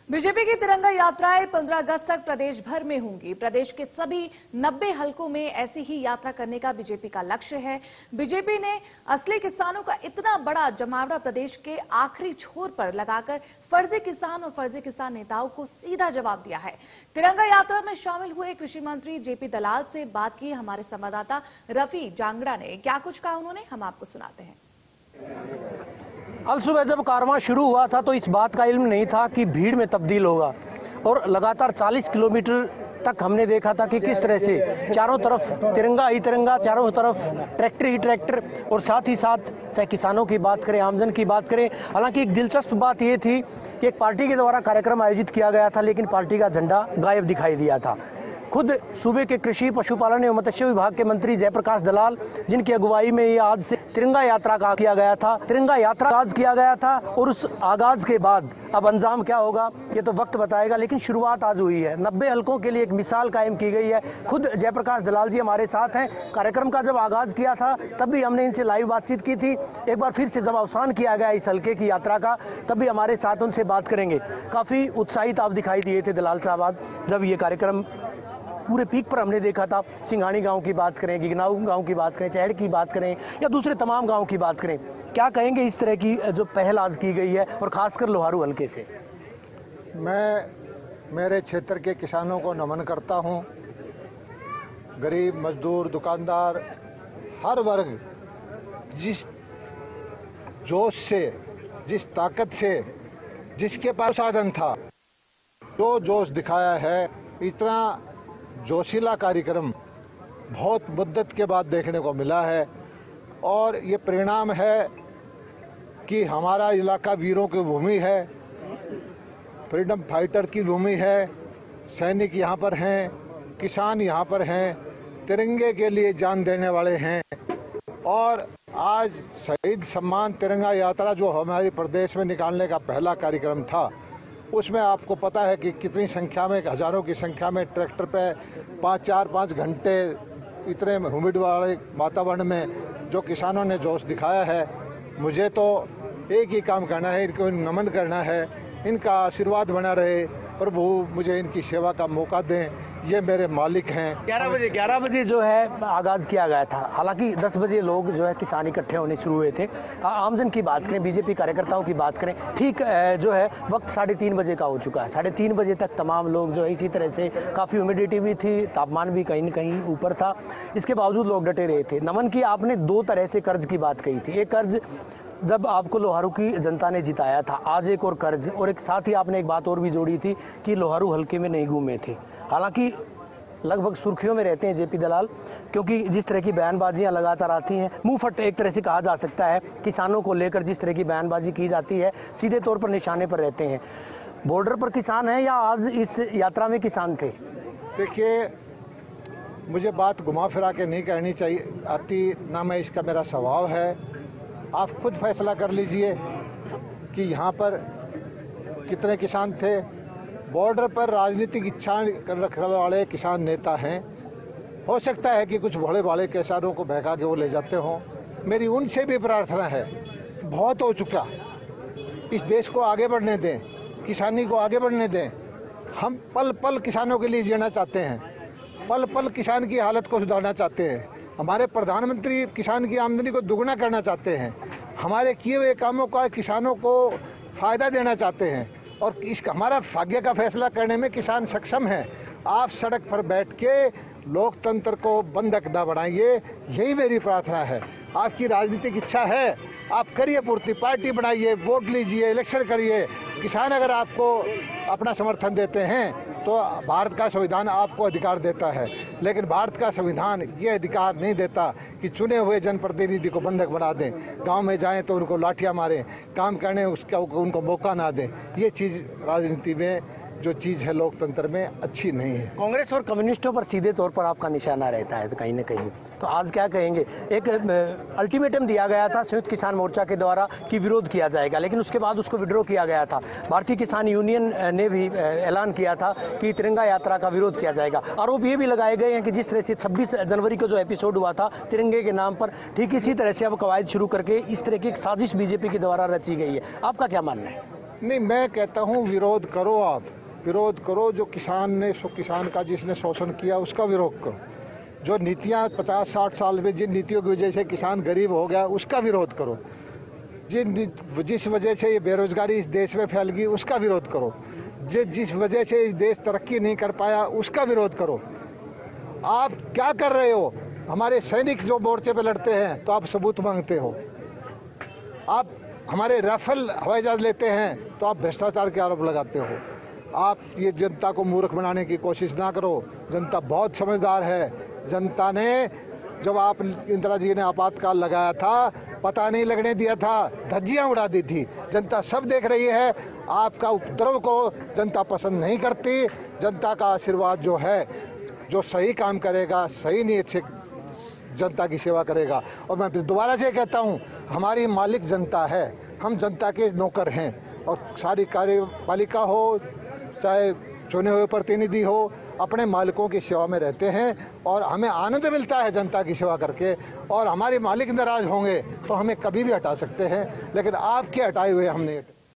BJP की तिरंगा यात्राएं 15 अगस्त तक प्रदेश भर में होंगी। प्रदेश के सभी 90 हलकों में ऐसी ही यात्रा करने का बीजेपी का लक्ष्य है। बीजेपी ने असली किसानों का इतना बड़ा जमावड़ा प्रदेश के आखिरी छोर पर लगाकर फर्जी किसान और फर्जी किसान नेताओं को सीधा जवाब दिया है। तिरंगा यात्रा में शामिल हुए कृषि मंत्री जेपी दलाल से बात की हमारे संवाददाता रफी जांगड़ा ने। क्या कुछ कहा उन्होंने, हम आपको सुनाते हैं। कल सुबह जब कारवां शुरू हुआ था तो इस बात का इल्म नहीं था कि भीड़ में तब्दील होगा और लगातार 40 किलोमीटर तक हमने देखा था कि किस तरह से चारों तरफ तिरंगा ही तिरंगा, चारों तरफ ट्रैक्टर ही ट्रैक्टर और साथ ही साथ चाहे किसानों की बात करें, आमजन की बात करें। हालांकि एक दिलचस्प बात ये थी कि एक पार्टी के द्वारा कार्यक्रम आयोजित किया गया था लेकिन पार्टी का झंडा गायब दिखाई दिया था। खुद सूबे के कृषि पशुपालन एवं मत्स्य विभाग के मंत्री जयप्रकाश दलाल, जिनकी अगुवाई में ये आज से तिरंगा यात्रा का किया गया था, तिरंगा यात्रा आगाज किया गया था और उस आगाज के बाद अब अंजाम क्या होगा ये तो वक्त बताएगा, लेकिन शुरुआत आज हुई है। 90 हलकों के लिए एक मिसाल कायम की गई है। खुद जयप्रकाश दलाल जी हमारे साथ हैं। कार्यक्रम का जब आगाज किया था तब भी हमने इनसे लाइव बातचीत की थी। एक बार फिर से जब अवसान किया गया इस हलके की यात्रा का तब भी हमारे साथ उनसे बात करेंगे। काफी उत्साहित आप दिखाई दिए थे दलाल साहब आज जब ये कार्यक्रम पूरे पीक पर हमने देखा था। सिंघानी गांव की बात करें, गिगनाऊ गांव की बात करें, चैड़ की बात करें या दूसरे तमाम गांव की बात करें, क्या कहेंगे इस तरह की जो पहल आज की गई है और खासकर लोहारू हलके से? मैं मेरे क्षेत्र के किसानों को नमन करता हूं। गरीब, मजदूर, दुकानदार, हर वर्ग जिस जोश से, जिस ताकत से, जिसके पास साधन था, जो जोश दिखाया है, इतना जोशीला कार्यक्रम बहुत मुद्दत के बाद देखने को मिला है। और ये परिणाम है कि हमारा इलाका वीरों की भूमि है, फ्रीडम फाइटर की भूमि है। सैनिक यहाँ पर हैं, किसान यहाँ पर हैं, तिरंगे के लिए जान देने वाले हैं। और आज शहीद सम्मान तिरंगा यात्रा जो हमारे प्रदेश में निकालने का पहला कार्यक्रम था, उसमें आपको पता है कि कितनी संख्या में, हजारों की संख्या में ट्रैक्टर पे 5 घंटे इतने ह्यूमिड वाले वातावरण में जो किसानों ने जोश दिखाया है। मुझे तो एक ही काम करना है, इनको नमन करना है, इनका आशीर्वाद बना रहे, प्रभु मुझे इनकी सेवा का मौका दें, ये मेरे मालिक हैं। 11 बजे जो है आगाज किया गया था। हालांकि 10 बजे लोग जो है किसान इकट्ठे होने शुरू हुए थे। आमजन की बात करें, बीजेपी कार्यकर्ताओं की बात करें, ठीक जो है वक्त 3:30 बजे का हो चुका है। 3:30 बजे तक तमाम लोग जो है इसी तरह से, काफ़ी ह्यूमिडिटी भी थी, तापमान भी कहीं न कहीं ऊपर था, इसके बावजूद लोग डटे रहे थे। नमन की आपने 2 तरह से कर्ज की बात कही थी। एक कर्ज जब आपको लोहारू की जनता ने जिताया था, आज एक और कर्ज, और एक साथ ही आपने एक बात और भी जोड़ी थी कि लोहारू हल्के में नहीं घूमे थे। हालांकि लगभग सुर्खियों में रहते हैं जेपी दलाल, क्योंकि जिस तरह की बयानबाजियां लगातार आती हैं, मुंह फट एक तरह से कहा जा सकता है, किसानों को लेकर जिस तरह की बयानबाजी की जाती है सीधे तौर पर निशाने पर रहते हैं। बॉर्डर पर किसान हैं या आज इस यात्रा में किसान थे? देखिए, मुझे बात घुमा फिरा के नहीं कहनी चाहिए आती, ना मैं इसका मेरा स्वभाव है। आप खुद फैसला कर लीजिए कि यहाँ पर कितने किसान थे। बॉर्डर पर राजनीतिक इच्छा रखने वाले किसान नेता हैं। हो सकता है कि कुछ भोले भाले किसानों को बहका के वो ले जाते हों। मेरी उनसे भी प्रार्थना है, बहुत हो चुका, इस देश को आगे बढ़ने दें, किसानी को आगे बढ़ने दें। हम पल पल किसानों के लिए जीना चाहते हैं, पल पल किसान की हालत को सुधारना चाहते हैं। हमारे प्रधानमंत्री किसान की आमदनी को दुगना करना चाहते हैं। हमारे किए हुए कामों का किसानों को फायदा देना चाहते हैं और हमारा भाग्य का फैसला करने में किसान सक्षम है। आप सड़क पर बैठ के लोकतंत्र को बंधक न बढ़ाइए, यही मेरी प्रार्थना है। आपकी राजनीतिक इच्छा है, आप करिए पूर्ति, पार्टी बनाइए, वोट लीजिए, इलेक्शन करिए। किसान अगर आपको अपना समर्थन देते हैं तो भारत का संविधान आपको अधिकार देता है, लेकिन भारत का संविधान ये अधिकार नहीं देता कि चुने हुए जनप्रतिनिधि को बंधक बना दें, गांव में जाएं तो उनको लाठियां मारें, काम करने उसका उनको मौका ना दें। ये चीज़ राजनीति में जो चीज़ है लोकतंत्र में अच्छी नहीं है। कांग्रेस और कम्युनिस्टों पर सीधे तौर पर आपका निशाना रहता है तो कहीं न कहीं, तो आज क्या कहेंगे? एक अल्टीमेटम दिया गया था संयुक्त किसान मोर्चा के द्वारा कि विरोध किया जाएगा, लेकिन उसके बाद उसको विड्रॉ किया गया था। भारतीय किसान यूनियन ने भी ऐलान किया था कि तिरंगा यात्रा का विरोध किया जाएगा। आरोप ये भी लगाए गए हैं कि जिस तरह से 26 जनवरी को जो एपिसोड हुआ था तिरंगे के नाम पर, ठीक इसी तरह से अब कवायद शुरू करके इस तरह की एक साजिश बीजेपी के द्वारा रची गई है। आपका क्या मानना है? नहीं, मैं कहता हूँ विरोध करो, आप विरोध करो। जो किसान का जिसने शोषण किया उसका विरोध करो। जो नीतियाँ 50-60 साल में जिन नीतियों की वजह से किसान गरीब हो गया उसका विरोध करो। जिस वजह से ये बेरोजगारी इस देश में फैल गई उसका विरोध करो। जिस वजह से इस देश तरक्की नहीं कर पाया उसका विरोद करो। आप क्या कर रहे हो? हमारे सैनिक जो मोर्चे पे लड़ते हैं तो आप सबूत मांगते हो। आप हमारे राफेल हवाई जहाज लेते हैं तो आप भ्रष्टाचार के आरोप लगाते हो। आप ये जनता को मूर्ख बनाने की कोशिश ना करो। जनता बहुत समझदार है। जनता ने जब आप इंदिरा जी ने आपातकाल लगाया था, पता नहीं लगने दिया था, धज्जियां उड़ा दी थी। जनता सब देख रही है। आपका उपद्रव को जनता पसंद नहीं करती। जनता का आशीर्वाद जो है, जो सही काम करेगा, सही नीयत से जनता की सेवा करेगा। और मैं दोबारा से कहता हूँ, हमारी मालिक जनता है, हम जनता के नौकर हैं। और सारी कार्यपालिका हो चाहे चुने हुए प्रतिनिधि हो, अपने मालिकों की सेवा में रहते हैं और हमें आनंद मिलता है जनता की सेवा करके। और हमारे मालिक नाराज होंगे तो हमें कभी भी हटा सकते हैं, लेकिन आपके हटाए हुए हम नहीं हटे।